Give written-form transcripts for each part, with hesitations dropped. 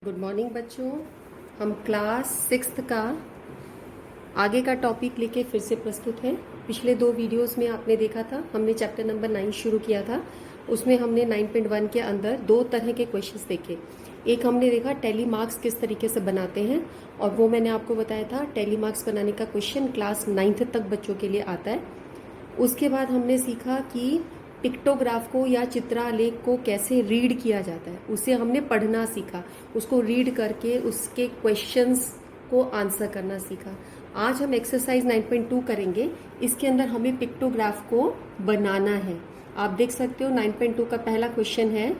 Good morning बच्चों। हम class sixth का आगे का टॉपिक लेके फिर से प्रस्तुत हैं। पिछले दो वीडियोस में आपने देखा था, हमने चैप्टर नंबर 9 शुरू किया था। उसमें हमने 9.1 के अंदर दो तरह के क्वेश्चंस देखे। एक हमने देखा टैली मार्क्स किस तरीके से बनाते हैं, और वो मैंने आपको बताया था टैली मार्क्स बनाने का क्वेश्चन क्लास 9th तक बच्चों के लिए आता है। उसके बाद हमने सीखा कि पिक्टोग्राफ को या चित्रालेख को कैसे रीड किया जाता है, उसे हमने पढ़ना सीखा, उसको रीड करके उसके क्वेश्चंस को आंसर करना सीखा। आज हम एक्सरसाइज 9.2 करेंगे। इसके अंदर हमें पिक्टोग्राफ को बनाना है। आप देख सकते हो 9.2 का पहला क्वेश्चन है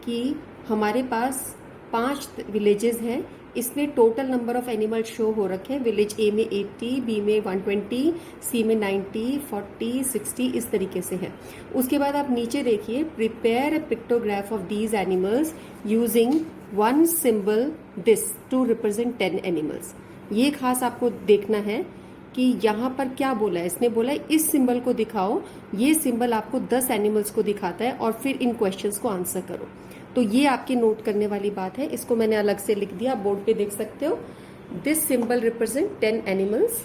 कि हमारे पास 5 विलेजेस हैं। इसमें total number of animal show हो रखे हैं। विलेज ए में 80, बी में 120, सी में 90, 40, 60 इस तरीके से है। उसके बाद आप नीचे देखिए, prepare a pictograph of these animals using one symbol this to represent 10 animals. ये खास आपको देखना है कि यहाँ पर क्या बोला है। इसने बोला है इस सिंबल को दिखाओ, ये सिंबल आपको 10 एनिमल्स को दिखाता है, और फिर इन क्वेश्चंस को आंसर करो। तो ये आपके नोट करने वाली बात है। इसको मैंने अलग से लिख दिया, बोर्ड पे देख सकते हो। This symbol represent 10 animals.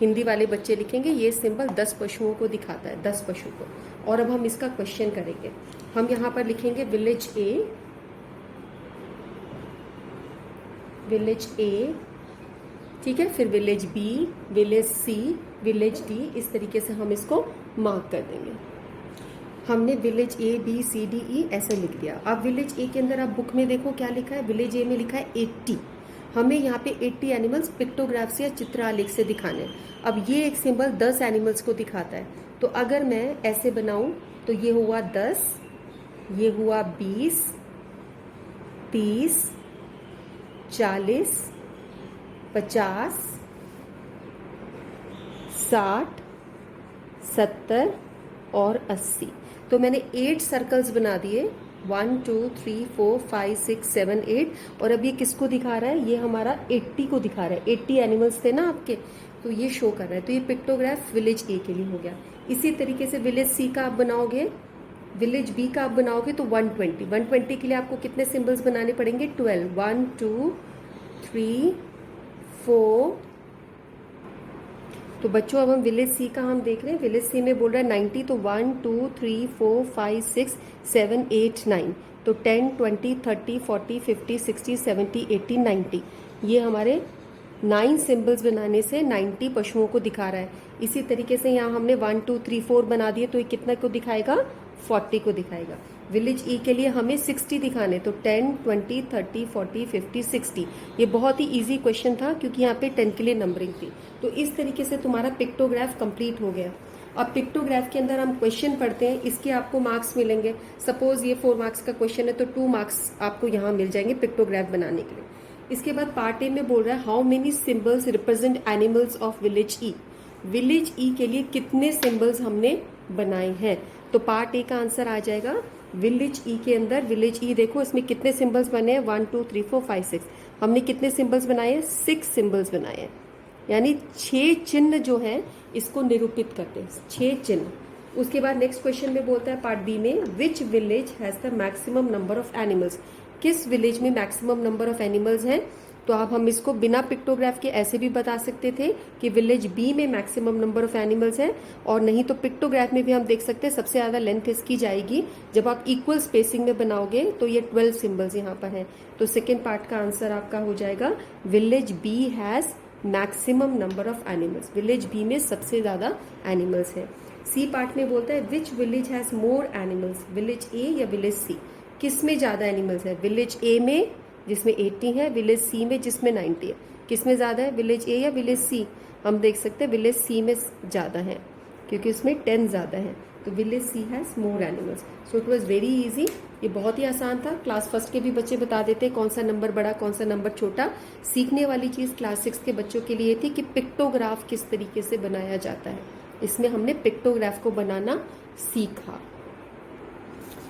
Hindi वाले बच्चे लिखेंगे ये सिंबल 10 पशुओं को दिखाता है, 10 पशु को। और अब हम इसका क्वेश्चन करेंगे। हम यहाँ पर लिखेंगे विलेज ए, ठीक है, फिर village B, village C, village D, इस तरीके से हम इसको मार्क कर देंगे। हमने village A B C D E ऐसे लिख दिया। अब विलेज ए के अंदर आप बुक में देखो क्या लिखा है। विलेज ए में लिखा है 80। हमें यहाँ पे 80 एनिमल्स पिक्टोग्राफ से या चित्रालेख से दिखाने। अब ये एक सिंबल 10 एनिमल्स को दिखाता है। तो अगर मैं ऐसे बनाऊं तो ये हुआ 10, ये हुआ 20, 30, 40, 50, 60, 70 और 80। तो मैंने 8 सर्कल्स बना दिए, 1 2 3 4 5 6 7 8। और अब ये किसको दिखा रहा है? ये हमारा 80 को दिखा रहा है। 80 एनिमल्स थे ना आपके, तो ये शो कर रहा है। तो ये पिक्टोग्राफ विलेज ए के लिए हो गया। इसी तरीके से विलेज सी का आप बनाओगे, विलेज बी का आप बनाओगे तो 120 के लिए आपको कितने सिंबल्स बनाने पड़ेंगे? 12, 1 2 3 4। तो बच्चों अब हम विलेज सी का हम देख रहे हैं। विलेज सी में बोल रहा है 90, तो 1 2 3 4 5 6 7 8 9। तो 10 20 30 40 50 60 70 80 90। ये हमारे 9 सिंबल्स बनाने से 90 पशुओं को दिखा रहा है। इसी तरीके से यहाँ हमने 1 2 3 4 बना दिए, तो ये कितना को दिखाएगा? 40 को दिखाएगा। विलेज ई के लिए हमें 60 दिखाने, तो 10 20 30 40 50 60। ये बहुत ही इजी क्वेश्चन था क्योंकि यहाँ पे 10 के लिए नंबरिंग थी। तो इस तरीके से तुम्हारा पिक्टोग्राफ कंप्लीट हो गया। अब पिक्टोग्राफ के अंदर हम क्वेश्चन पढ़ते हैं, इसके आपको मार्क्स मिलेंगे। सपोज ये 4 मार्क्स का क्वेश्चन है तो 2 मार्क्स आपको यहाँ मिल जाएंगे पिक्टोग्राफ बनाने के लिए। इसके बाद पार्ट ए में बोल रहा है how many symbols represent animals of village E. Village E के लिए कितने सिंबल्स हमने बनाए हैं? तो पार्ट ए का आंसर आ जाएगा विलेज ई के अंदर। विलेज ई देखो इसमें कितने सिंबल्स बने हैं? 1 2 3 4 5 6। हमने कितने सिंबल्स बनाए हैं? 6 सिंबल्स बनाए हैं, यानी 6 चिन्ह जो है इसको निरूपित करते हैं, 6 चिन्ह। उसके बाद नेक्स्ट क्वेश्चन में बोलता है पार्ट बी में, which village has the maximum number of animals. किस विलेज में मैक्सिमम नंबर ऑफ एनिमल्स हैं? तो अब हम इसको बिना पिक्टोग्राफ के ऐसे भी बता सकते थे कि विलेज बी में मैक्सिमम नंबर ऑफ एनिमल्स हैं, और नहीं तो पिक्टोग्राफ में भी हम देख सकते हैं सबसे ज्यादा लेंथ इसकी जाएगी जब आप इक्वल स्पेसिंग में बनाओगे। तो ये 12 सिंबल्स यहाँ पर हैं। तो सेकेंड पार्ट का आंसर आपका हो जाएगा village B has maximum number of animals. Village B में सबसे ज्यादा एनिमल्स है। सी पार्ट में बोलता है which village has more animals, village A या विलेज सी। किस में ज्यादा एनिमल्स है? विलेज ए में जिसमें 80 है, विलेज सी में जिसमें 90 है। किस में ज्यादा है? विलेज ए या विलेज सी? हम देख सकते हैं विलेज सी में ज्यादा है क्योंकि उसमें 10 ज्यादा है। तो village C has more animals. So it was very easy. ये बहुत ही आसान था। क्लास फर्स्ट के भी बच्चे बता देते कौन सा नंबर बड़ा कौन सा नंबर छोटा। सीखने वाली चीज क्लास 6 के बच्चों के लिए थी कि पिक्टोग्राफ किस तरीके से बनाया जाता है। इसमें हमने पिक्टोग्राफ को बनाना सीखा।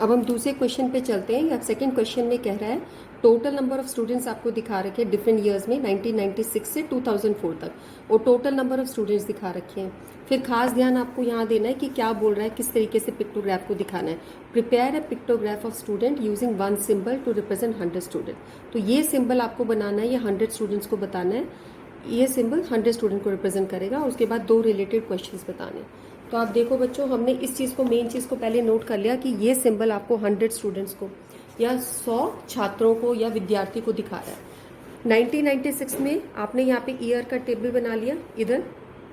अब हम दूसरे क्वेश्चन पे चलते हैं। या सेकंड क्वेश्चन में कह रहा है टोटल नंबर ऑफ स्टूडेंट्स आपको दिखा रखे हैं डिफरेंट ईयर्स में 1996 से 2004 तक, और टोटल नंबर ऑफ स्टूडेंट्स दिखा रखे हैं। फिर खास ध्यान आपको यहाँ देना है कि क्या बोल रहा है, किस तरीके से पिक्टोग्राफ को दिखाना है। Prepare a pictograph of student using one symbol to represent 100 student. तो ये सिंबल आपको बनाना है, ये 100 स्टूडेंट्स को बताना है, ये सिंबल 100 स्टूडेंट को रिप्रेजेंट करेगा, और उसके बाद 2 रिलेटेड क्वेश्चंस बताने हैं। तो आप देखो बच्चों, हमने इस चीज़ को, मेन चीज़ को पहले नोट कर लिया कि ये सिंबल आपको 100 स्टूडेंट्स को या 100 छात्रों को या विद्यार्थी को दिखा रहा है। 1996 में आपने यहाँ पे ईयर का टेबल बना लिया, इधर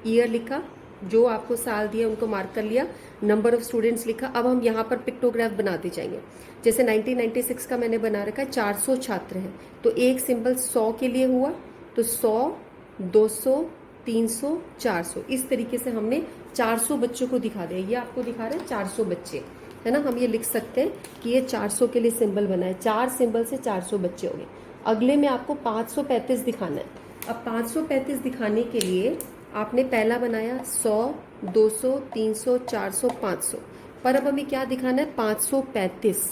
ईयर लिखा, जो आपको साल दिया उनको मार्क कर लिया, नंबर ऑफ स्टूडेंट्स लिखा। अब हम यहाँ पर पिक्टोग्राफ बनाते जाएंगे। जैसे 1996 का मैंने बना रखा है, 400 छात्र हैं, तो एक सिंबल 100 के लिए हुआ, तो 100, 200, 300, 400, इस तरीके से हमने 400 बच्चों को दिखा दिया। ये आपको दिखा रहा है 400 बच्चे, है ना। हम ये लिख सकते हैं कि ये 400 के लिए सिंबल बना है, 4 सिंबल से 400 बच्चे हो गए। अगले में आपको 535 दिखाना है। अब 535 दिखाने के लिए आपने पहला बनाया 100, 200, 300, 400, 500, पर अब हमें क्या दिखाना है, 535।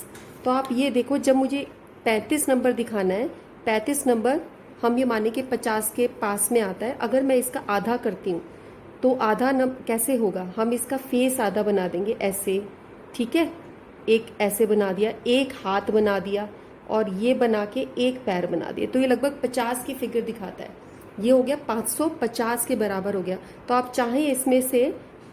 तो आप ये देखो, जब मुझे 35 नंबर दिखाना है, 35 नंबर हम ये माने कि 50 के पास में आता है। अगर मैं इसका आधा करती हूँ तो आधा कैसे होगा, हम इसका फेस आधा बना देंगे ऐसे, ठीक है, एक ऐसे बना दिया, एक हाथ बना दिया, और ये बना के एक पैर बना दिया, तो ये लगभग 50 की फिगर दिखाता है। ये हो गया 550 के बराबर हो गया। तो आप चाहें इसमें से,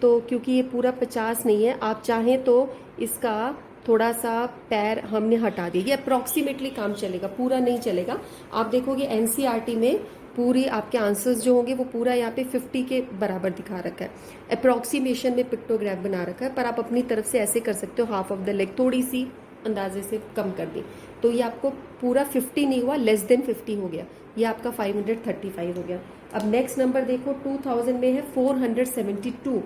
तो क्योंकि ये पूरा 50 नहीं है, आप चाहें तो इसका थोड़ा सा पैर हमने हटा दिया, ये अप्रॉक्सीमेटली काम चलेगा, पूरा नहीं चलेगा। आप देखोगे एनसीईआरटी में पूरी आपके आंसर्स जो होंगे वो पूरा यहाँ पे 50 के बराबर दिखा रखा है, अप्रॉक्सीमेशन में पिक्टोग्राफ बना रखा है। पर आप अपनी तरफ से ऐसे कर सकते हो, हाफ ऑफ द लेग थोड़ी सी अंदाजे से कम कर दी, तो ये आपको पूरा 50 नहीं हुआ, लेस देन 50 हो गया, ये आपका 535 हो गया। अब नेक्स्ट नंबर देखो, 2000 में है 472,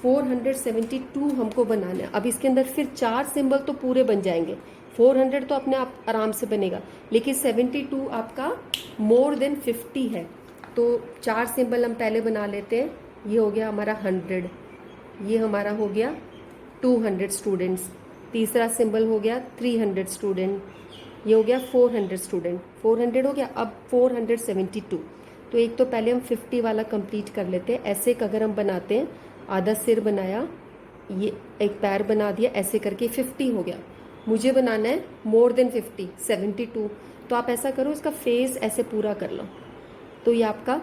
472 हमको बनाना है। अब इसके अंदर फिर 4 सिंबल तो पूरे बन जाएंगे, 400 तो अपने आप आराम से बनेगा, लेकिन 72 आपका मोर देन 50 है, तो 4 सिंबल हम पहले बना लेते हैं। ये हो गया हमारा 100, ये हमारा हो गया 200 स्टूडेंट्स, तीसरा सिंबल हो गया 300 स्टूडेंट, ये हो गया 400 स्टूडेंट, 400 हो गया। अब 472, तो एक तो पहले हम 50 वाला कंप्लीट कर लेते हैं। ऐसे अगर हम बनाते हैं, आधा सिर बनाया, ये एक पैर बना दिया, ऐसे करके 50 हो गया। मुझे बनाना है मोर देन 50, 72, तो आप ऐसा करो, इसका फेस ऐसे पूरा कर लो, तो ये आपका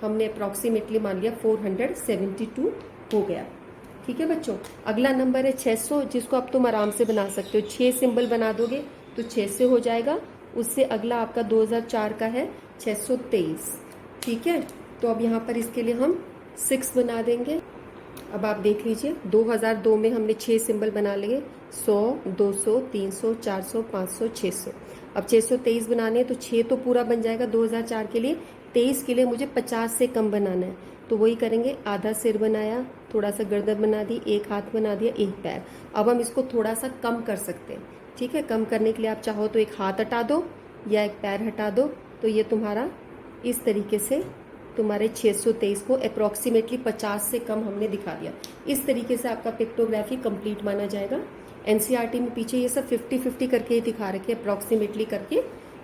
हमने अप्रॉक्सीमेटली मान लिया 472 हो गया। ठीक है बच्चों, अगला नंबर है 600, जिसको अब तुम आराम से बना सकते हो, 6 सिंबल बना दोगे तो 6 से हो जाएगा। उससे अगला आपका 2004 का है 623, ठीक है। तो अब यहाँ पर इसके लिए हम 6 बना देंगे। अब आप देख लीजिए, 2002 में हमने 6 सिंबल बना लिए, 100, 200, 300, 400, 500, 600। अब 623 बनाने हैं, तो 6 तो पूरा बन जाएगा 2004 के लिए, 23 के लिए मुझे 50 से कम बनाना है, तो वही करेंगे, आधा सिर बनाया, थोड़ा सा गर्दन बना दी, एक हाथ बना दिया, एक पैर। अब हम इसको थोड़ा सा कम कर सकते हैं, ठीक है। कम करने के लिए आप चाहो तो एक हाथ हटा दो या एक पैर हटा दो, तो ये तुम्हारा इस तरीके से तुम्हारे 623 को अप्रॉक्सीमेटली 50 से कम हमने दिखा दिया। इस तरीके से आपका पिक्टोग्राफी कंप्लीट माना जाएगा। एनसीईआरटी में पीछे ये सब 50-50 करके ही दिखा रखे, अप्रॉक्सीमेटली करके,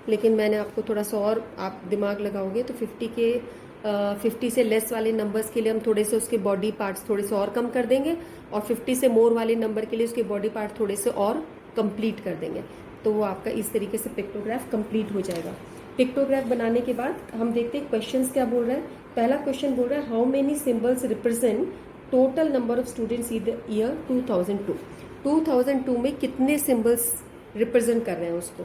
लेकिन मैंने आपको थोड़ा सा और, आप दिमाग लगाओगे तो 50 से लेस वाले नंबर्स के लिए हम थोड़े से उसके बॉडी पार्ट्स थोड़े से और कम कर देंगे, और 50 से मोर वाले नंबर के लिए उसके बॉडी पार्ट थोड़े से और कंप्लीट कर देंगे, तो वो आपका इस तरीके से पिक्टोग्राफ कंप्लीट हो जाएगा। पिक्टोग्राफ बनाने के बाद हम देखते हैं क्वेश्चंस क्या बोल रहा है। पहला क्वेश्चन बोल रहा है, how many symbols represent total number of students in the year 2002। 2002 में कितने सिंबल्स रिप्रेजेंट कर रहे हैं उसको,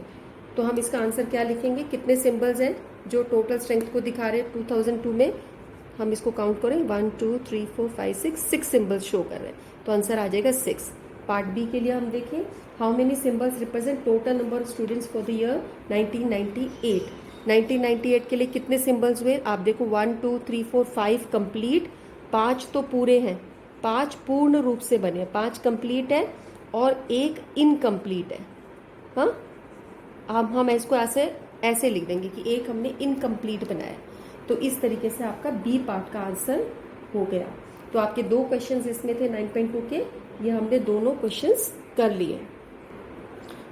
तो हम इसका आंसर क्या लिखेंगे, कितने सिंबल्स हैं जो टोटल स्ट्रेंथ को दिखा रहे हैं 2002 में। हम इसको काउंट करें, 1 2 3 4 5 6 सिंबल्स शो कर रहे हैं, तो आंसर आ जाएगा 6। पार्ट बी के लिए हम देखें, how many symbols represent total number of students for the year 1998। 1998 के लिए कितने सिंबल्स हुए, आप देखो 1 2 3 4 5 कंप्लीट, 5 तो पूरे हैं, 5 पूर्ण रूप से बने, 5 कंप्लीट है और 1 इनकम्प्लीट है। हाँ, अब हम इसको ऐसे लिख देंगे कि 1 हमने इनकम्प्लीट बनाया, तो इस तरीके से आपका बी पार्ट का आंसर हो गया। तो आपके 2 क्वेश्चंस इसमें थे 9.2 के, ये हमने दोनों क्वेश्चंस कर लिए।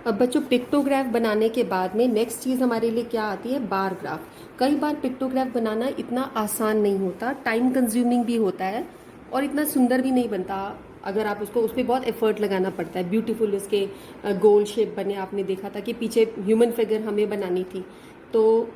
अब बच्चों पिक्टोग्राफ बनाने के बाद में नेक्स्ट चीज़ हमारे लिए क्या आती है, बार ग्राफ। कई बार पिक्टोग्राफ बनाना इतना आसान नहीं होता, टाइम कंज्यूमिंग भी होता है और इतना सुंदर भी नहीं बनता। अगर आप उसको, उस पर बहुत एफर्ट लगाना पड़ता है। ब्यूटीफुल उसके गोल शेप बने, आपने देखा था कि पीछे ह्यूमन फिगर हमें बनानी थी। तो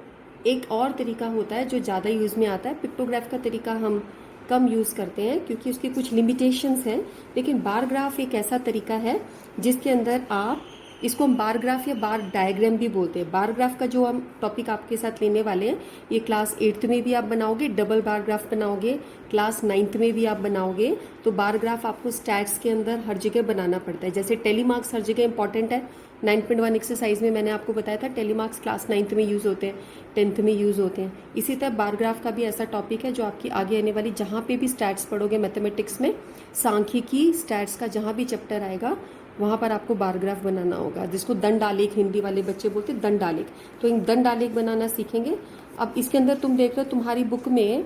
एक और तरीका होता है जो ज़्यादा यूज़ में आता है, पिक्टोग्राफ का तरीका हम कम यूज़ करते हैं क्योंकि उसकी कुछ लिमिटेशंस हैं। लेकिन बार ग्राफ एक ऐसा तरीका है जिसके अंदर आप, इसको हम बार ग्राफ या बार डायग्राम भी बोलते हैं। बार ग्राफ का जो हम टॉपिक आपके साथ लेने वाले हैं, ये क्लास 8th में भी आप बनाओगे, डबल बार ग्राफ बनाओगे, क्लास 9th में भी आप बनाओगे। तो बार ग्राफ आपको स्टैट्स के अंदर हर जगह बनाना पड़ता है। जैसे टेलीमार्क्स हर जगह इंपॉर्टेंट है। 9.1 एक्सरसाइज में मैंने आपको बताया था टेलीमार्क्स क्लास 9th में यूज़ होते हैं, 10th में यूज़ होते हैं। इसी तरह बार ग्राफ का भी ऐसा टॉपिक है जो आपकी आगे आने वाली, जहाँ पे भी स्टैट्स पढ़ोगे मैथमेटिक्स में, सांख्यिकी स्टैट्स का जहाँ भी चैप्टर आएगा वहाँ पर आपको बार ग्राफ बनाना होगा, जिसको दंड आलेख हिंदी वाले बच्चे बोलते हैं, दंड आलेख। तो इन दंड आलेख बनाना सीखेंगे। अब इसके अंदर तुम देख रहे हो तुम्हारी बुक में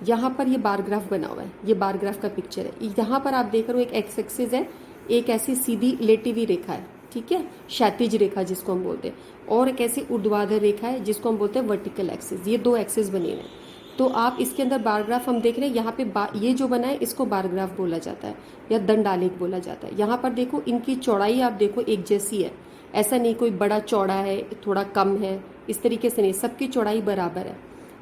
यहाँ पर ये बार ग्राफ बना हुआ है, ये बार ग्राफ का पिक्चर है। यहाँ पर आप देख रहे हो एक एक्स एक्सिस है, एक ऐसी सीधी लेटी हुई रेखा है, ठीक है, क्षैतिज रेखा जिसको हम बोलते हैं, और एक ऐसी ऊर्ध्वाधर रेखा है जिसको हम बोलते हैं वर्टिकल एक्सिस। ये दो एक्सिस बने हुए हैं। तो आप इसके अंदर बार ग्राफ हम देख रहे हैं, यहाँ पे ये जो बना है इसको बार ग्राफ बोला जाता है या दंड आलेख बोला जाता है। यहाँ पर देखो इनकी चौड़ाई आप देखो एक जैसी है, ऐसा नहीं कोई बड़ा चौड़ा है थोड़ा कम है, इस तरीके से नहीं, सबकी चौड़ाई बराबर है,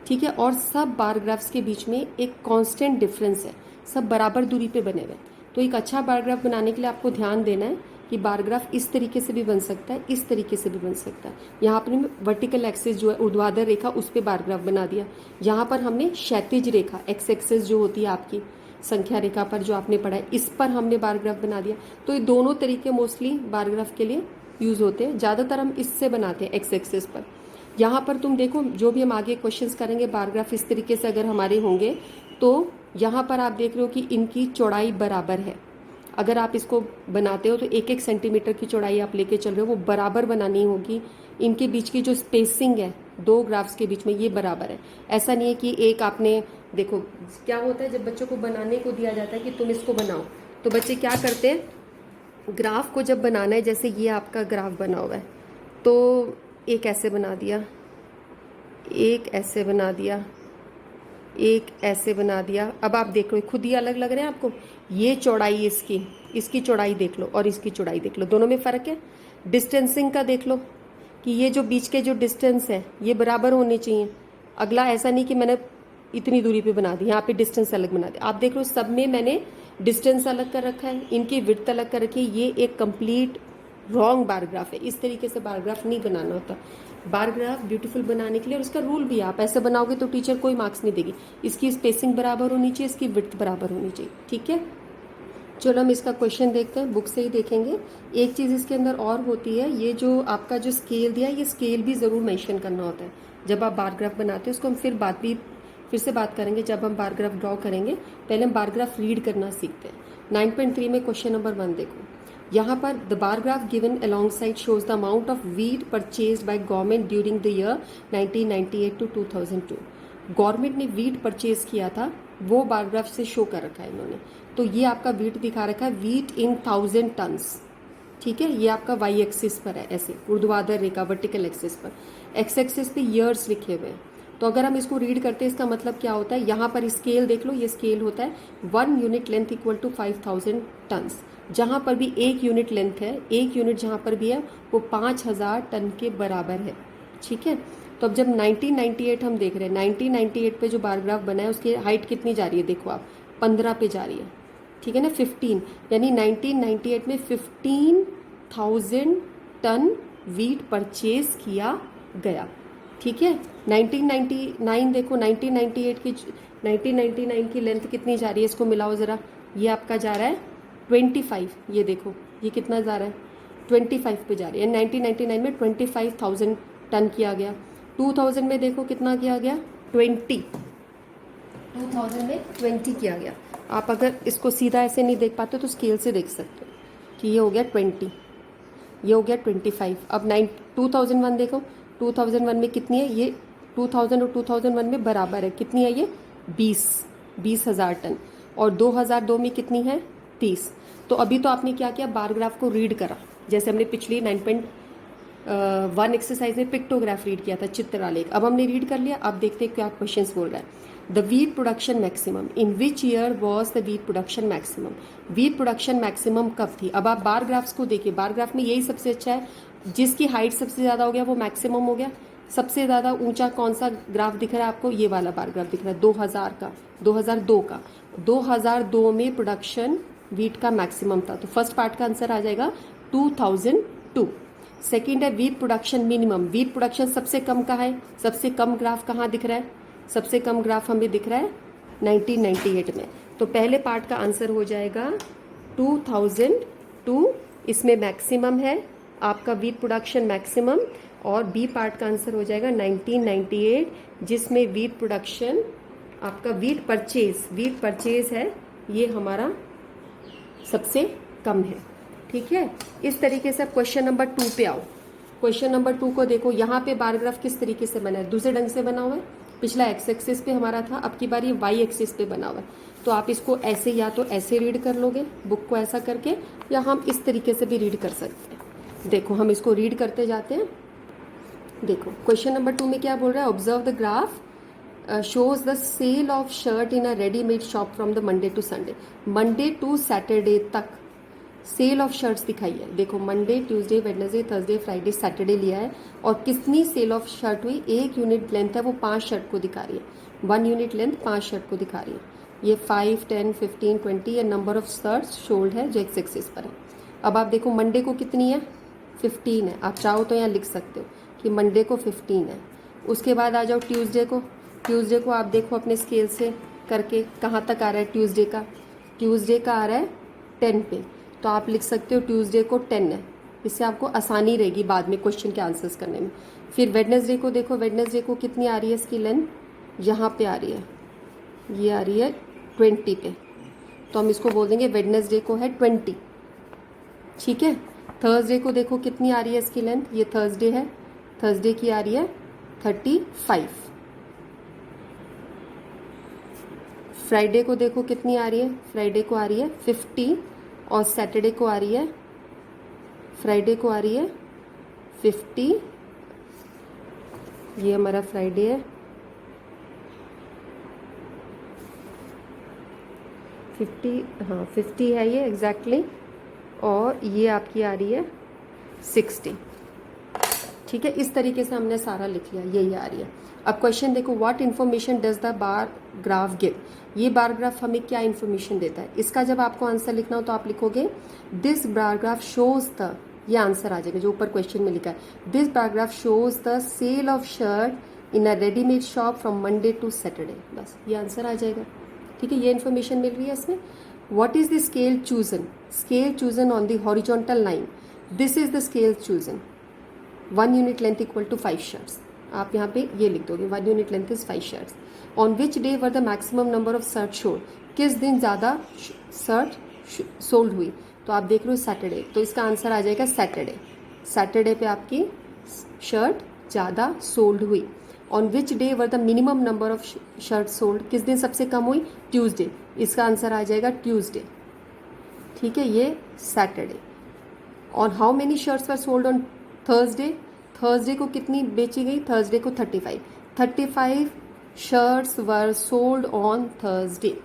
ठीक है। और सब बार ग्राफ्स के बीच में एक कांस्टेंट डिफरेंस है, सब बराबर दूरी पे बने हुए। तो एक अच्छा बार ग्राफ बनाने के लिए आपको ध्यान देना है कि बार ग्राफ इस तरीके से भी बन सकता है, इस तरीके से भी बन सकता है। यहाँ पर वर्टिकल एक्सिस जो है ऊर्ध्वाधर रेखा, उस पर बार ग्राफ बना दिया। यहाँ पर हमने क्षैतिज रेखा एक्स एक्सिस जो होती है आपकी संख्या रेखा पर जो आपने पढ़ा है, इस पर हमने बार ग्राफ बना दिया। तो ये दोनों तरीके मोस्टली बार ग्राफ के लिए यूज होते हैं। ज़्यादातर हम इससे बनाते हैं एक्स एक्सिस पर। यहाँ पर तुम देखो जो भी हम आगे क्वेश्चंस करेंगे बार ग्राफ इस तरीके से अगर हमारे होंगे, तो यहाँ पर आप देख रहे हो कि इनकी चौड़ाई बराबर है। अगर आप इसको बनाते हो तो 1-1 सेंटीमीटर की चौड़ाई आप लेके चल रहे हो, वो बराबर बनानी होगी। इनके बीच की जो स्पेसिंग है दो ग्राफ्स के बीच में, ये बराबर है। ऐसा नहीं है कि एक आपने, देखो क्या होता है जब बच्चों को बनाने को दिया जाता है कि तुम इसको बनाओ, तो बच्चे क्या करते हैं, ग्राफ को जब बनाना है, जैसे ये आपका ग्राफ बना हुआ है, तो एक ऐसे बना दिया, एक ऐसे बना दिया, एक ऐसे बना दिया। अब आप देख लो खुद ही अलग लग रहे हैं आपको, ये चौड़ाई इसकी चौड़ाई देख लो और इसकी चौड़ाई देख लो, दोनों में फ़र्क है। डिस्टेंसिंग का देख लो कि ये जो बीच के जो डिस्टेंस है ये बराबर होने चाहिए। अगला ऐसा नहीं कि मैंने इतनी दूरी पे बना दी, यहाँ पे डिस्टेंस अलग बना दिया। आप देख लो सब में मैंने डिस्टेंस अलग कर रखा है, इनकी विड्थ अलग कर रखी है। ये एक कंप्लीट रॉन्ग बार ग्राफ है, इस तरीके से बार ग्राफ नहीं बनाना होता। बार ग्राफ ब्यूटीफुल बनाने के लिए, और इसका रूल भी, आप ऐसे बनाओगे तो टीचर कोई मार्क्स नहीं देगी। इसकी स्पेसिंग बराबर होनी चाहिए, इसकी विड्थ बराबर होनी चाहिए, ठीक है। चलो हम इसका क्वेश्चन देखते हैं, बुक से ही देखेंगे। एक चीज़ इसके अंदर और होती है, ये जो आपका जो स्केल दिया है, ये स्केल भी ज़रूर मेंशन करना होता है जब आप बार ग्राफ बनाते हो। उसको हम फिर से बात करेंगे जब हम बार ग्राफ ड्रॉ करेंगे। पहले हम बार ग्राफ रीड करना सीखते हैं। 9.3 में क्वेश्चन नंबर 1 देखो, यहाँ पर the bar graph given along side shows the amount of wheat purchase by government during the year 1998 to 2002। Government ने वीट परचेज किया था, वो बार ग्राफ से शो कर रखा है इन्होंने। तो ये आपका वीट दिखा रखा है, वीट इन 1000 टन्स, ठीक है। ये आपका वाई एक्सिस पर है, ऐसे ऊर्ध्वाधर रेखा वर्टिकल एक्सिस पर। एक्स एक्सिस पे ईयर्स लिखे हुए हैं। तो अगर हम इसको रीड करते हैं, इसका मतलब क्या होता है, यहाँ पर स्केल देख लो, ये स्केल होता है 1 unit length equal to 5000 tons. जहाँ पर भी 1 यूनिट लेंथ है, 1 यूनिट जहाँ पर भी है वो 5000 टन के बराबर है, ठीक है। तो अब जब 1998 हम देख रहे हैं, 1998 पे जो बार ग्राफ बना है उसकी हाइट कितनी जा रही है, देखो आप 15 पे जा रही है, ठीक है ना, 15, यानी 1998 में 15,000 टन वीट परचेज किया गया, ठीक है। 1999 देखो, 1999 की लेंथ कितनी जा रही है, इसको मिलाओ ज़रा, ये आपका जा रहा है 25, ये देखो ये कितना जा रहा है 25 पे जा रही है। 1999 में 25,000 टन किया गया। 2000 में देखो कितना किया गया, 20 में 20 किया गया। आप अगर इसको सीधा ऐसे नहीं देख पाते तो स्केल से देख सकते हो कि ये हो गया 20, ये हो गया 25। अब 2001 देखो, 2001 में कितनी है, ये 2000 और 2001 में बराबर है, कितनी है ये 20,000 टन। और 2002 में कितनी है 30। तो अभी तो आपने क्या किया, बार ग्राफ को रीड करा, जैसे हमने पिछली वन एक्सरसाइज में पिक्टोग्राफ रीड किया था, चित्रआलेख। अब हमने रीड कर लिया, अब देखते हैं क्या क्वेश्चंस बोल रहा है। The wheat production maximum in which year was the wheat production maximum. Wheat production maximum कब थी? अब आप बार ग्राफ्स को देखिए, बार ग्राफ में यही सबसे अच्छा है, जिसकी हाइट सबसे ज़्यादा हो गया वो मैक्सिमम हो गया। सबसे ज़्यादा ऊंचा कौन सा ग्राफ दिख रहा है आपको? ये वाला बार ग्राफ दिख रहा है 2000 का, 2002 का। 2002 में प्रोडक्शन वीट का मैक्सिमम था, तो फर्स्ट पार्ट का आंसर आ जाएगा 2002। सेकेंड है wheat production minimum. Wheat production सबसे कम का है, सबसे कम ग्राफ कहाँ दिख रहा है? सबसे कम ग्राफ हमें दिख रहा है 1998 में। तो पहले पार्ट का आंसर हो जाएगा 2002, इसमें मैक्सिमम है आपका वीट प्रोडक्शन मैक्सिमम, और बी पार्ट का आंसर हो जाएगा 1998, जिसमें वीट प्रोडक्शन आपका वीट परचेज है, ये हमारा सबसे कम है। ठीक है, इस तरीके से आप क्वेश्चन नंबर 2 पे आओ। क्वेश्चन नंबर 2 को देखो, यहाँ पे बार ग्राफ किस तरीके से बना है? दूसरे ढंग से बना हुआ है। पिछला एक्स एक्सिस पे हमारा था, अब की बार ये वाई एक्सिस पे बना हुआ है। तो आप इसको ऐसे या तो ऐसे रीड कर लोगे बुक को ऐसा करके, या हम इस तरीके से भी रीड कर सकते हैं। देखो हम इसको रीड करते जाते हैं। देखो क्वेश्चन नंबर 2 में क्या बोल रहा है? Observe the graph shows the sale of shirt in a ready-made shop from the Monday to Sunday। Monday to Saturday तक सेल ऑफ शर्ट्स दिखाई है। देखो Monday, Tuesday, Wednesday, Thursday, Friday, Saturday लिया है, और कितनी सेल ऑफ शर्ट हुई? 1 unit length है, वो 5 शर्ट को दिखा रही है। 1 यूनिट लेंथ 5 शर्ट को दिखा रही है। ये 5, 10, 15, 20 ये नंबर ऑफ शर्ट्स सोल्ड है जो एक्स एक्सिस पर है। अब आप देखो मंडे को कितनी है? 15 है। आप चाहो तो यहाँ लिख सकते हो कि मंडे को 15 है। उसके बाद आ जाओ ट्यूसडे को। ट्यूसडे को आप देखो अपने स्केल से करके कहाँ तक आ रहा है ट्यूसडे का? ट्यूसडे का आ रहा है 10 पे, तो आप लिख सकते हो ट्यूसडे को 10 है। इससे आपको आसानी रहेगी बाद में क्वेश्चन के आंसर्स करने में। फिर वेडनेसडे को देखो, वेडनेसडे को कितनी आ रही है इसकी लेंथ? यहाँ पे आ रही है, ये आ रही है 20 पे, तो हम इसको बोल देंगे वेडनेसडे को है 20। ठीक है। थर्सडे को देखो कितनी आ रही है इसकी लेंथ? ये थर्सडे है, थर्सडे की आ रही है 35। फ्राइडे को देखो कितनी आ रही है? फ्राइडे को आ रही है 50, और सैटरडे को आ रही है, फ्राइडे को आ रही है 50। ये हमारा फ्राइडे है, 50, हाँ 50 है ये एग्जैक्टली, और ये आपकी आ रही है 60। ठीक है, इस तरीके से हमने सारा लिख लिया, यही आ रही है। अब क्वेश्चन देखो, what information does the bar graph give. ये बार ग्राफ हमें क्या इन्फॉर्मेशन देता है? इसका जब आपको आंसर लिखना हो तो आप लिखोगे this bar graph shows the, ये आंसर आ जाएगा जो ऊपर क्वेश्चन में लिखा है। This bar graph shows the sale of shirt in a readymade shop from Monday to Saturday. बस ये आंसर आ जाएगा। ठीक है, ये इन्फॉर्मेशन मिल रही है इसमें। What is the scale chosen? Scale chosen on the horizontal line, this is the scale chosen. 1 unit length equal to 5 shirts. आप यहाँ पे ये लिख दोगे 1 unit length is 5 shirts. On which day were the maximum number of shirt sold. किस दिन ज़्यादा shirt sold हुई? तो आप देख रहे हो सैटरडे, तो इसका आंसर आ जाएगा सैटरडे। सैटरडे पे आपकी शर्ट ज़्यादा सोल्ड हुई। On which day were the minimum number of shirt sold. किस दिन सबसे कम हुई? ट्यूसडे। इसका आंसर आ जाएगा ट्यूसडे। ठीक है, ये Saturday. On how many shirts were sold on Thursday. Thursday को कितनी बेची गई? थर्सडे को 35 shirts were sold on Thursday.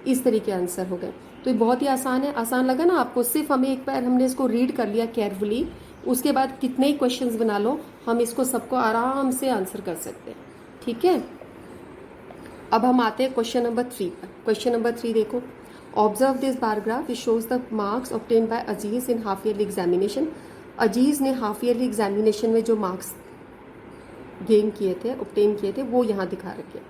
इस तरीके आंसर हो गए। तो ये बहुत ही आसान है। आसान लगा ना आपको? सिर्फ हमें एक बार हमने इसको रीड कर लिया केयरफुली, उसके बाद कितने ही क्वेश्चंस बना लो, हम इसको सबको आराम से आंसर कर सकते हैं। ठीक है, अब हम आते हैं क्वेश्चन नंबर 3 पर। क्वेश्चन नंबर 3 देखो, observe this bar graph, it shows the marks obtained by Aziz in half yearly examination. Aziz ने हाफ ईयरली एग्जामिनेशन में जो मार्क्स गेन किए थे, ऑब्टेन किए थे, वो यहाँ दिखा रखे।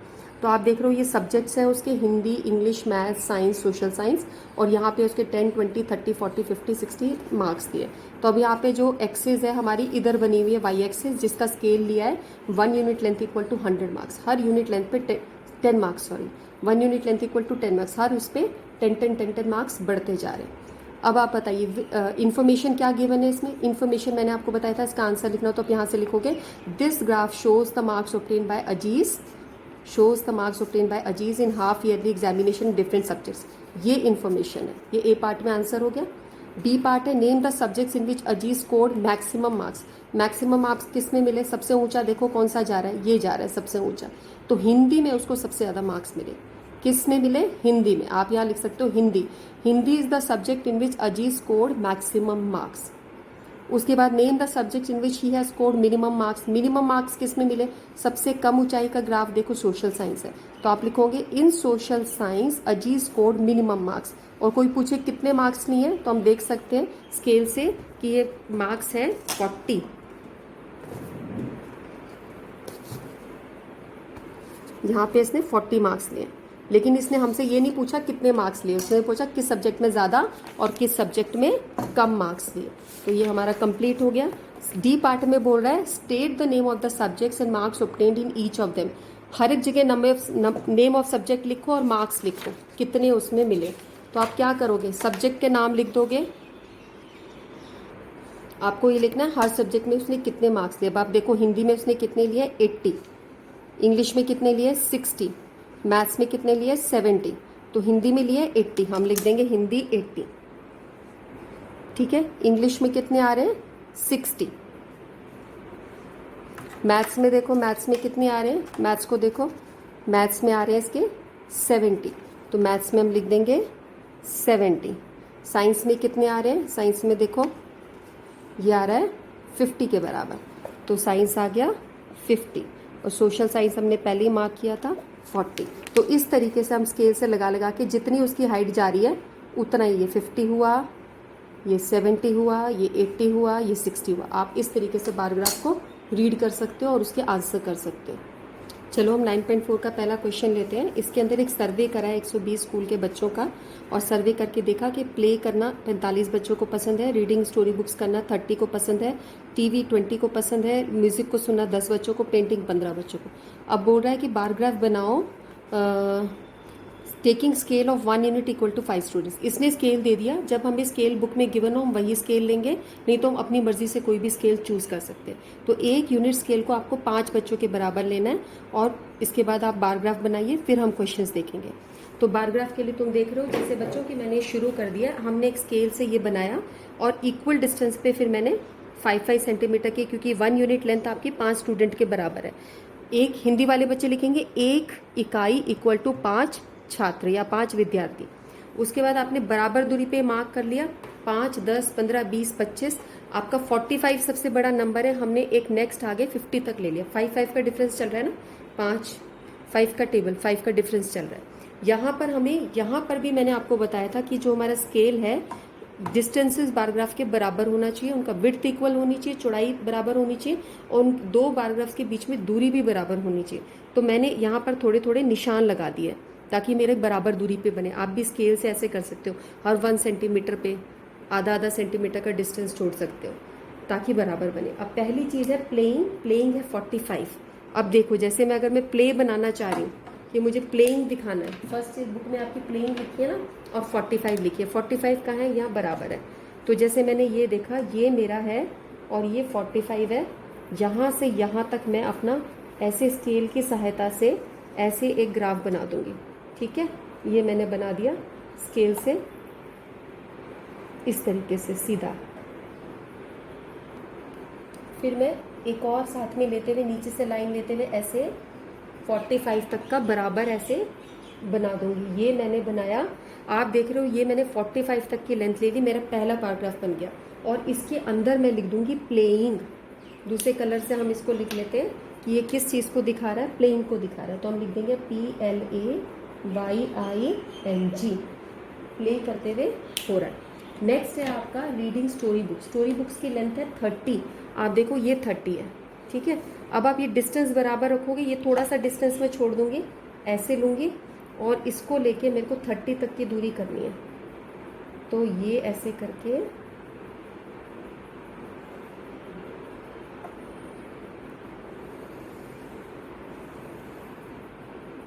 तो आप देख रहे हो ये सब्जेक्ट्स हैं उसके, Hindi, English, math, science, social science, और यहाँ पे उसके 10, 20, 30, 40, 50, 60 मार्क्स दिए। तो अब यहाँ पे जो एक्सेस है हमारी इधर बनी हुई है वाई एक्सेस, जिसका स्केल लिया है 1 unit length equal to 100 marks. हर यूनिट लेंथ पे 10 marks, 1 unit length equal to 10 marks, हर उस पर 10 मार्क्स बढ़ते जा रहे हैं। अब आप बताइए इन्फॉर्मेशन क्या गिवन है इसमें? इन्फॉर्मेशन मैंने आपको बताया था, इसका आंसर लिखना हो तो आप यहाँ से लिखोगे this graph shows the marks obtain bye Aziz, shows the marks obtain bye Aziz in half yearly examination different subjects. ये इन्फॉर्मेशन है, ये ए पार्ट में आंसर हो गया। बी पार्ट है name the subjects in which Aziz scored maximum marks. Maximum marks किस में मिले, सबसे ऊंचा देखो कौन सा जा रहा है, ये जा रहा है सबसे ऊंचा, तो हिंदी में उसको सबसे ज़्यादा मार्क्स मिले। किस में मिले, हिंदी में। आप यहाँ लिख सकते हो Hindi, Hindi is the subject in which Aziz scored maximum marks. उसके बाद name the subject in which he has scored minimum marks. Minimum marks किस में मिले, सबसे कम ऊंचाई का ग्राफ देखो सोशल साइंस है, तो आप लिखोगे इन सोशल साइंस अजीज स्कोर्ड मिनिमम मार्क्स। और कोई पूछे कितने मार्क्स लिए तो हम देख सकते हैं स्केल से कि ये मार्क्स है 40। यहाँ पे इसने 40 मार्क्स लिए, लेकिन इसने हमसे ये नहीं पूछा कितने मार्क्स लिए, उसने पूछा किस सब्जेक्ट में ज़्यादा और किस सब्जेक्ट में कम मार्क्स लिए। तो ये हमारा कंप्लीट हो गया। डी पार्ट में बोल रहा है state the name of the subjects and marks obtained in each of them. हर एक जगह नेम ऑफ सब्जेक्ट लिखो और मार्क्स लिखो कितने उसमें मिले। तो आप क्या करोगे, सब्जेक्ट के नाम लिख दोगे, आपको ये लिखना है हर सब्जेक्ट में उसने कितने मार्क्स लिए। अब आप देखो हिंदी में उसने कितने लिए 80, इंग्लिश में कितने लिए 60, मैथ्स में कितने लिए 70, तो हिंदी में लिए 80, हम लिख देंगे हिंदी 80। ठीक है, इंग्लिश में कितने आ रहे हैं 60, मैथ्स में देखो मैथ्स में कितने आ रहे हैं, मैथ्स को देखो मैथ्स में आ रहे हैं इसके 70, तो मैथ्स में हम लिख देंगे 70। साइंस में कितने आ रहे हैं, साइंस में देखो ये आ रहा है 50 के बराबर, तो साइंस आ गया 50, और सोशल साइंस हमने पहले ही मार्क किया था 40। तो इस तरीके से हम स्केल से लगा लगा के जितनी उसकी हाइट जा रही है उतना ही, ये 50 हुआ, ये 70 हुआ, ये 80 हुआ, ये 60 हुआ। आप इस तरीके से बार ग्राफ को रीड कर सकते हो और उसके आंसर कर सकते हो। चलो हम 9.4 का पहला क्वेश्चन लेते हैं। इसके अंदर एक सर्वे करा है 120 स्कूल के बच्चों का, और सर्वे करके देखा कि प्ले करना 45 बच्चों को पसंद है, रीडिंग स्टोरी बुक्स करना 30 को पसंद है, टीवी 20 को पसंद है, म्यूजिक को सुनना 10 बच्चों को, पेंटिंग 15 बच्चों को। अब बोल रहा है कि बार ग्राफ बनाओ taking scale of 1 unit equal to 5 students. इसने स्केल दे दिया, जब हमें स्केल बुक में गिवन हो हम वही स्केल लेंगे, नहीं तो हम अपनी मर्जी से कोई भी स्केल चूज कर सकते हैं। तो 1 यूनिट स्केल को आपको 5 बच्चों के बराबर लेना है, और इसके बाद आप बार ग्राफ बनाइए, फिर हम क्वेश्चंस देखेंगे। तो बार ग्राफ के लिए तुम देख रहे हो जैसे बच्चों की मैंने शुरू कर दिया, हमने एक स्केल से ये बनाया और इक्वल डिस्टेंस पे फिर मैंने 5-5 सेंटीमीटर की, क्योंकि 1 यूनिट लेंथ आपकी 5 स्टूडेंट के बराबर है। एक हिंदी वाले बच्चे लिखेंगे 1 इकाई इक्वल टू 5 छात्र या 5 विद्यार्थी। उसके बाद आपने बराबर दूरी पे मार्क कर लिया 5, 10, 15, 20, 25, आपका 45 सबसे बड़ा नंबर है, हमने एक नेक्स्ट आगे 50 तक ले लिया। 5-5 का डिफरेंस चल रहा है ना, 5 का टेबल 5 का डिफरेंस चल रहा है। यहाँ पर हमें, यहाँ पर भी मैंने आपको बताया था कि जो हमारा स्केल है डिस्टेंसेस बारग्राफ के बराबर होना चाहिए, उनका विड्थ इक्वल होनी चाहिए, चौड़ाई बराबर होनी चाहिए, और उन 2 बारग्राफ्स के बीच में दूरी भी बराबर होनी चाहिए। तो मैंने यहाँ पर थोड़े थोड़े निशान लगा दिए ताकि मेरे बराबर दूरी पे बने। आप भी स्केल से ऐसे कर सकते हो, हर 1 सेंटीमीटर पे आधा सेंटीमीटर का डिस्टेंस छोड़ सकते हो ताकि बराबर बने। अब पहली चीज़ है प्लेइंग, प्लेइंग है 45। अब देखो जैसे मैं अगर मैं प्ले बनाना चाह रही हूँ कि मुझे प्लेइंग दिखाना है, फर्स्ट बुक में आपकी प्लेइंग लिखी है ना, और 45 लिखिए। 45 कहाँ है, यहाँ बराबर है। तो जैसे मैंने ये देखा, ये मेरा है और ये 45 है, यहाँ से यहाँ तक मैं अपना ऐसे स्केल की सहायता से ऐसे एक ग्राफ बना दूंगी। ठीक है, ये मैंने बना दिया स्केल से इस तरीके से सीधा। फिर मैं एक और साथ में लेते हुए नीचे से लाइन लेते हुए ऐसे 45 तक का बराबर ऐसे बना दूंगी। ये मैंने बनाया, आप देख रहे हो, ये मैंने 45 तक की लेंथ ले ली, मेरा पहला पैराग्राफ बन गया। और इसके अंदर मैं लिख दूंगी प्लेइंग, दूसरे कलर से हम इसको लिख लेते हैं कि ये किस चीज़ को दिखा रहा है, प्लेइंग को दिखा रहा है। तो हम लिख देंगे PLAYING, प्ले करते हुए हो रहा है। नेक्स्ट है आपका reading story book. Story books की लेंथ है 30, आप देखो ये 30 है। ठीक है, अब आप ये डिस्टेंस बराबर रखोगे, ये थोड़ा सा डिस्टेंस मैं छोड़ दूंगी, ऐसे लूँगी और इसको लेके मेरे को 30 तक की दूरी करनी है। तो ये ऐसे करके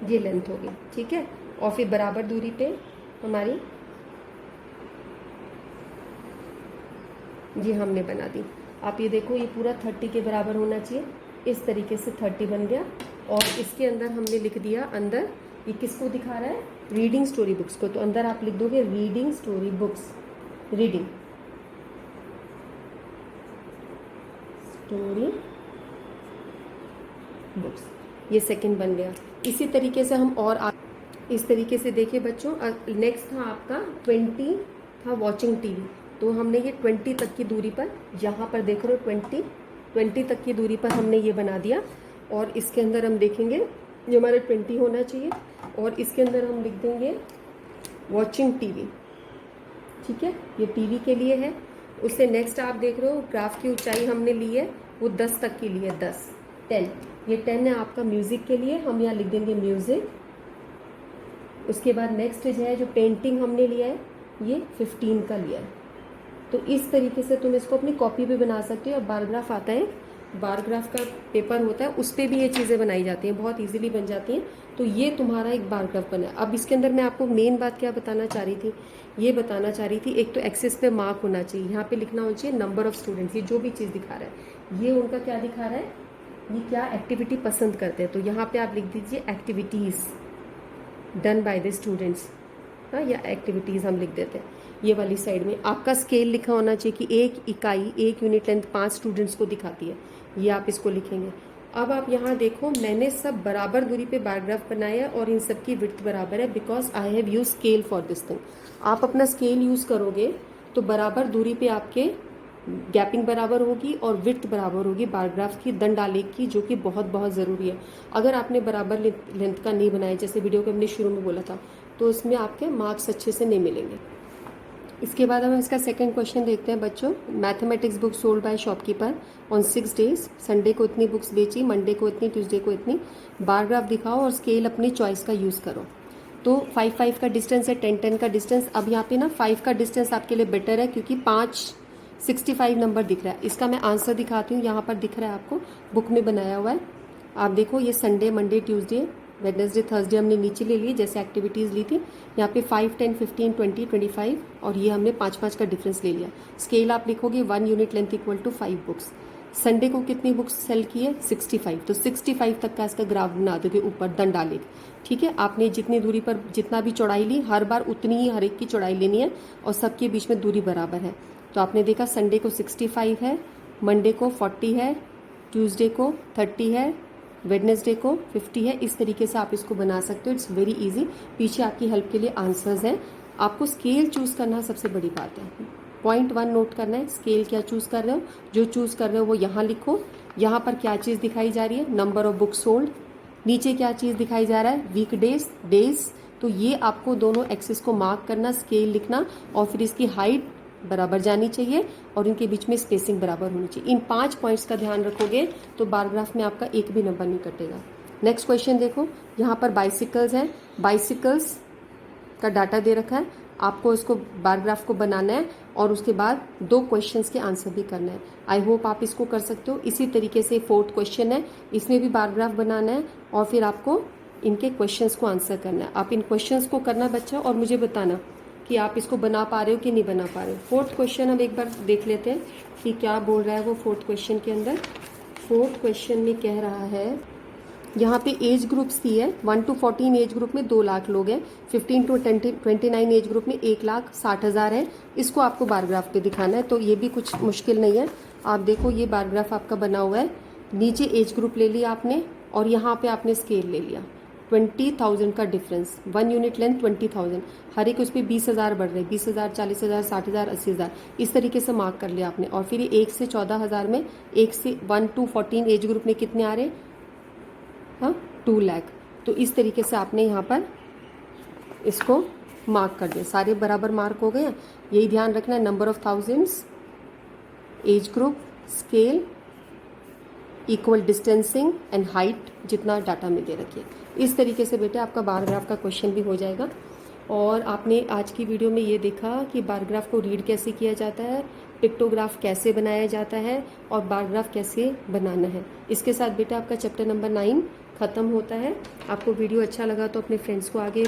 ये लेंथ होगी। ठीक है, और फिर बराबर दूरी पे हमारी ये हमने बना दी। आप ये देखो, ये पूरा 30 के बराबर होना चाहिए, इस तरीके से 30 बन गया। और इसके अंदर हमने लिख दिया, अंदर ये किसको दिखा रहा है, रीडिंग स्टोरी बुक्स को। तो अंदर आप लिख दोगे reading story books, reading story books, ये सेकंड बन गया। इसी तरीके से हम और इस तरीके से देखिए बच्चों, नेक्स्ट था आपका 20 था वॉचिंग टीवी। तो हमने ये 20 तक की दूरी पर, यहाँ पर देख रहे हो 20 तक की दूरी पर हमने ये बना दिया। और इसके अंदर हम देखेंगे ये हमारा 20 होना चाहिए, और इसके अंदर हम लिख देंगे वॉचिंग टीवी। ठीक है, ये टीवी के लिए है। उससे नेक्स्ट आप देख रहे हो ग्राफ की ऊंचाई हमने ली है वो 10 तक की ली है, 10 ये 10 है आपका म्यूजिक के लिए, हम यहाँ लिख देंगे म्यूजिक। उसके बाद नेक्स्ट जो है जो पेंटिंग हमने लिया है ये 15 का लिया है। तो इस तरीके से तुम इसको अपनी कॉपी पे बना सकते हो। और बारग्राफ आता है, बारग्राफ का पेपर होता है, उस पर भी ये चीज़ें बनाई जाती हैं, बहुत इजीली बन जाती हैं। तो ये तुम्हारा एक बारग्राफ बना है। अब इसके अंदर मैं आपको मेन बात क्या बताना चाह रही थी, ये बताना चाह रही थी, एक तो एक्सेस पे मार्क होना चाहिए, यहाँ पे लिखना होना चाहिए नंबर ऑफ स्टूडेंट्स। ये जो भी चीज़ दिखा रहा है ये उनका क्या दिखा रहा है, ये क्या एक्टिविटी पसंद करते हैं। तो यहाँ पे आप लिख दीजिए activities done by the students, हाँ, या एक्टिविटीज़ हम लिख देते हैं। ये वाली साइड में आपका स्केल लिखा होना चाहिए कि एक इकाई, एक यूनिट लेंथ 5 स्टूडेंट्स को दिखाती है, ये आप इसको लिखेंगे। अब आप यहाँ देखो मैंने सब बराबर दूरी पे बारग्राफ बनाया है और इन सब की विड्थ बराबर है, because I have use scale for this thing. आप अपना स्केल यूज करोगे तो बराबर दूरी पे आपके गैपिंग बराबर होगी और विड्थ बराबर होगी बारग्राफ की, दंडालेख की, जो कि बहुत बहुत ज़रूरी है। अगर आपने बराबर लेंथ का नहीं बनाया, जैसे वीडियो के हमने शुरू में बोला था, तो उसमें आपके मार्क्स अच्छे से नहीं मिलेंगे। इसके बाद हम इसका सेकंड क्वेश्चन देखते हैं बच्चों। Mathematics book sold by shopkeeper on 6 days, Sunday को इतनी बुक्स बेची, मंडे को इतनी, ट्यूसडे को इतनी। बारग्राफ दिखाओ और स्केल अपनी चॉइस का यूज़ करो। तो 5-5 का डिस्टेंस है, 10-10 का डिस्टेंस। अब यहाँ पे ना 5 का डिस्टेंस आपके लिए बेटर है क्योंकि 565 नंबर दिख रहा है। इसका मैं आंसर दिखाती हूँ, यहाँ पर दिख रहा है आपको, बुक में बनाया हुआ है। आप देखो ये Sunday, Monday, Tuesday, Wednesday, Thursday हमने नीचे ले ली जैसे एक्टिविटीज़ ली थी। यहाँ पे 5, 10, 15, 20, 25 और ये हमने 5-5 का डिफरेंस ले लिया। स्केल आप लिखोगे 1 unit length equal to 5 books. Sunday को कितनी बुक्स सेल की है, 65। तो 65 तक का इसका ग्राफ बना दोगे ऊपर दंडालेख। ठीक है, आपने जितनी दूरी पर जितना भी चौड़ाई ली, हर बार उतनी ही हर एक की चौड़ाई लेनी है और सबके बीच में दूरी बराबर है। तो आपने देखा संडे को 65 है, मंडे को 40 है, ट्यूसडे को 30 है, वेडनेसडे को 50 है। इस तरीके से आप इसको बना सकते हो। It's very easy. पीछे आपकी हेल्प के लिए आंसर्स हैं। आपको स्केल चूज करना सबसे बड़ी बात है। पॉइंट 1 नोट करना है, स्केल क्या चूज कर रहे हो, जो चूज कर रहे हो वो यहाँ लिखो। यहाँ पर क्या चीज़ दिखाई जा रही है, नंबर ऑफ बुक सोल्ड। नीचे क्या चीज़ दिखाई जा रहा है, वीक डेज। तो ये आपको दोनों एक्सिस को मार्क करना, स्केल लिखना और फिर इसकी हाइट बराबर जानी चाहिए और इनके बीच में स्पेसिंग बराबर होनी चाहिए। इन 5 पॉइंट्स का ध्यान रखोगे तो बारग्राफ में आपका एक भी नंबर नहीं कटेगा। नेक्स्ट क्वेश्चन देखो, यहाँ पर बाइसिकल्स हैं। बाइसिकल्स का डाटा दे रखा है, आपको इसको बारग्राफ को बनाना है और उसके बाद 2 क्वेश्चंस के आंसर भी करना है। आई होप आप इसको कर सकते हो। इसी तरीके से 4th क्वेश्चन है, इसमें भी बारग्राफ बनाना है और फिर आपको इनके क्वेश्चंस को आंसर करना है। आप इन क्वेश्चंस को करना बच्चा और मुझे बताना कि आप इसको बना पा रहे हो कि नहीं बना पा रहे हो। 4th क्वेश्चन हम एक बार देख लेते हैं कि क्या बोल रहा है वो 4th क्वेश्चन के अंदर। 4th क्वेश्चन में कह रहा है, यहाँ पे एज ग्रुप्स दी है। 1 to 14 एज ग्रुप में 2 लाख लोग हैं। 15 to 29 एज ग्रुप में 1,60,000 है। इसको आपको बारग्राफ पे दिखाना है, तो ये भी कुछ मुश्किल नहीं है। आप देखो ये बारग्राफ आपका बना हुआ है। नीचे एज ग्रुप ले लिया आपने और यहाँ पे आपने स्केल ले लिया। 20,000 का डिफरेंस, 1 यूनिट लेंथ 20,000, हर एक उस पर 20,000 बढ़ रहे, 20,000, 40,000, 60,000, 80,000, इस तरीके से मार्क कर लिया आपने। और फिर 1 से 14,000 में 1 से 1 to 14 एज ग्रुप में कितने आ रहे, हाँ 2 लाख। तो इस तरीके से आपने यहाँ पर इसको मार्क कर दिया। सारे बराबर मार्क हो गए। यही ध्यान रखना है, number of thousands, age group, scale, equal distancing and height, जितना डाटा में दे रखिए। इस तरीके से बेटे आपका बारग्राफ का क्वेश्चन भी हो जाएगा। और आपने आज की वीडियो में ये देखा कि बारग्राफ को रीड कैसे किया जाता है, पिक्टोग्राफ कैसे बनाया जाता है और बारग्राफ कैसे बनाना है। इसके साथ बेटा आपका चैप्टर नंबर 9 ख़त्म होता है। आपको वीडियो अच्छा लगा तो अपने फ्रेंड्स को आगे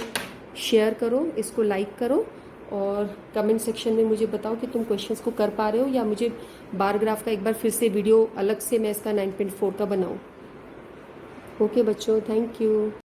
शेयर करो, इसको लाइक करो और कमेंट सेक्शन में मुझे बताओ कि तुम क्वेश्चंस को कर पा रहे हो या मुझे बारग्राफ का एक बार फिर से वीडियो अलग से मैं इसका 9.4 का बनाऊँ। ओके बच्चों, थैंक यू।